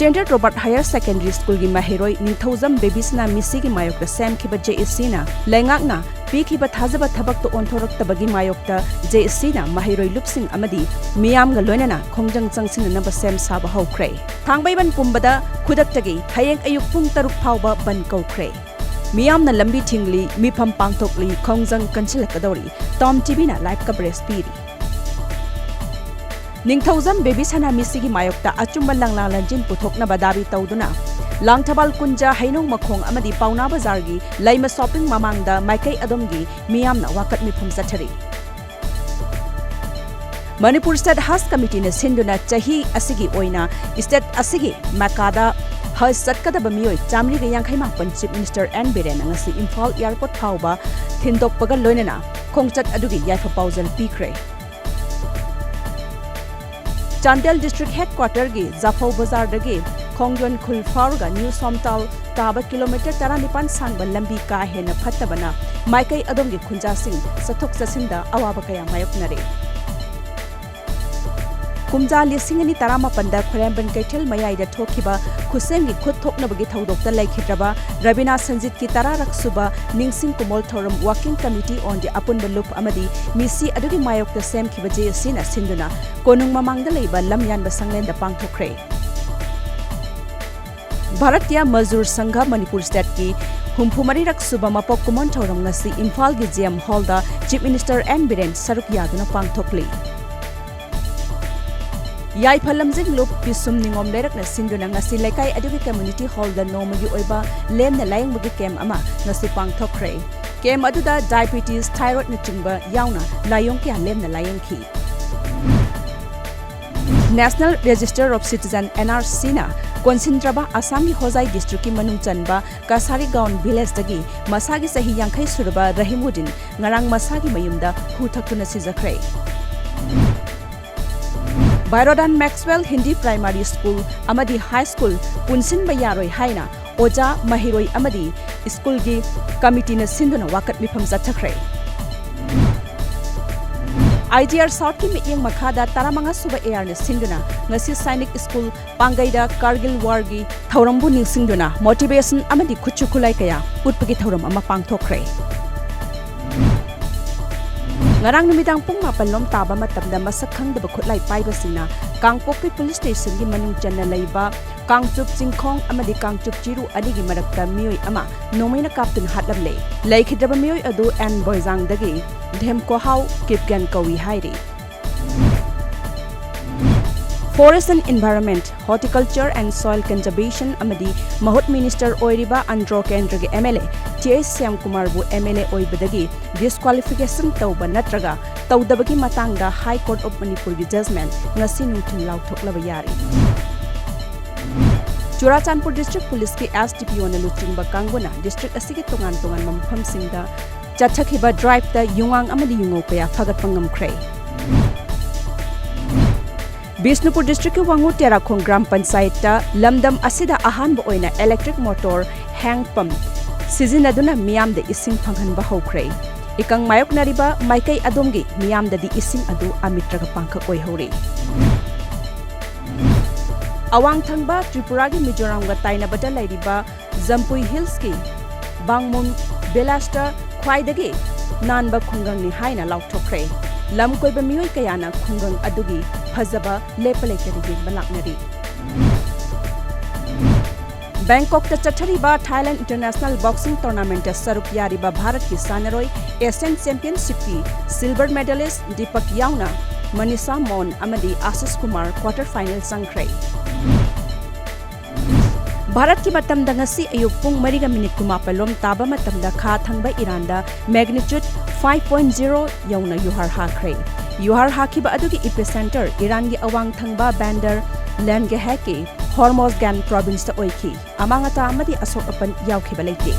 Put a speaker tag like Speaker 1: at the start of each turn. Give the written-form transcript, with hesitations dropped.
Speaker 1: Standard Robert Higher Secondary School gi mahiroi ningthaujam Babysna misi gi mayok da sem khiba JSC na lengak na pi khiba thajaba thabak to onthorak tabagi mayok da JSC na mahiroi lupsing amadi miyam ga loinana khongjang changsin na ba sem saba hokre thangbai ban pumbada khudak tagi hayeng ayuk pung taruk phawba ban kokre miyam na lambi thingli mifam pangthokli khongjang kanchilakadori Tom TV na live coverage piri Ningthaujam Babysna misi gi mayokta achumba langlang lanjin puthokna badabi tawduna Langthabal kunja hainong makhong amadi pauna bazar gi laima shopping mamangda maikai adomgi miyamna wakat mifum sathari Manipur State Has Committee na sinduna chahi asigi oina state asigi makada has satkadaba miyoi chamri ga yangkhai mangpan Chief Minister N Biren ngasi Imphal Airport phawba thindokpaga loinana khongchat adugi yaifa paujal pikre Untitled District Headquarter gi JAPHOU BAZAR dagi Khongyon Khulfarga New SOMTAL taba kilometer 19 sangba lambi ka hena phattabana maikai adomgi khunja sing sathok chasinda awaba kaya mayoknare Kumja lisingani tarama panda khuremban kaithel mayai da thokiba khusemgi khut thoknabagi thaudokta laikhitraba Rabina Sanjit ki tararak suba ningsing kumol thoram working committee on the apunba loop amadi misi adugi mayokta sem khiba JSC na sinduna konung mamangda leiba lamyan ba sanglenda pangthokre Bharatiya Mazdoor SANGH Manipur State ki humphumari rak suba mapok kumon thoram ngasi Imphal gi GM Hall da Chief Minister N Biren saruk yaduna pangthokli Yai phalamjing loop pisum ningom lerak na sinduna ngasi laikai adugi community hall da nomagi oiba lem na layang bugi kem ama ngasi pangthokre kem aduda diabetes thyroid na chingba yauna layong kya lem na layang khi National Register of Citizen NRC na Konsintraba Assam gi Hozai district ki manung chanba Kasari Gaon village dagi masagi sahi yangkhai surba Rahimudin ngarang masagi mayumda huthakuna sijakre Byrodan Maxwell Hindi Primary School amadi High School punsin bayaroi haina oja mahiroi amadi school gi committee na sinduna wakat mifam zathakre ITR South ki miyeng makhada taramanga suba air na sinduna ngasi Sainik School Pangaida Kargil War gi thaurambu ningsingduna motivation amadi khuchukulai kaya utpagi thauram ama pangthokre Ngarang numidang pung mapalom taba matamda masak khangdaba khutlai paibasina Kangpokpi Police Station gi manung channa leiba Kangchup Chingkhong amadi Kangchup Chiru anigi marakta miyoi ama nomaina kaptun hatlamle laikhidaba miyoi adu an boizang dagi dhemko hau kipgan kawi hairi Forest and Environment, Horticulture and Soil Conservation amadi Mahut Minister Oiriba Andro Kendra gi MLA T.S. Syam Kumar bu MLA oibadagi disqualification tauba natraga taudabagi matangda High Court of Manipur gi judgment ngasi nungthin lauthoklaba yari Churachandpur District Police ki SDPO na luchingba kanguna district asigi tongan mampham singda chathakhiba drive ta yungang amadi yungo kaya phagat pangamkhre Bisnupur District ki Wangu Terakhong Gram Panchayat ta lamdam asida ahanba oina electric motor hang pump sizinaduna miyamda ising phanghanba hokre ikang mayok nariba maikai adomgi miyamda di ising adu amitraga pangkhak oihori Awang thangba Tripura gi Mizoram ga tainabada lairiba Jampui Hills ki Bangmun Belasta khwaidagi nanba khungang ni haina lauthokre lam koiba miyoi kayana khungang adugi phajaba lepalekari balaknari Bangkok ta chathariba Thailand International Boxing Tournament ta saruk yariba Bharat ki sanaroi Asian Championship ki silver medalist Deepak Yauna Manisha Mon amadi Ashish Kumar quarter final sangkhre Bharat ki matamda ngasi ayuk pung 4:60 taba matamda kha thangba Iranda magnitude 5.0 yauna yuhar hakre yuhar hakiba adugi epicenter Iran gi awang thangba Bandar land ge hake Hormozgan province ta oiki amangata amadi asok apan yaukhiba leite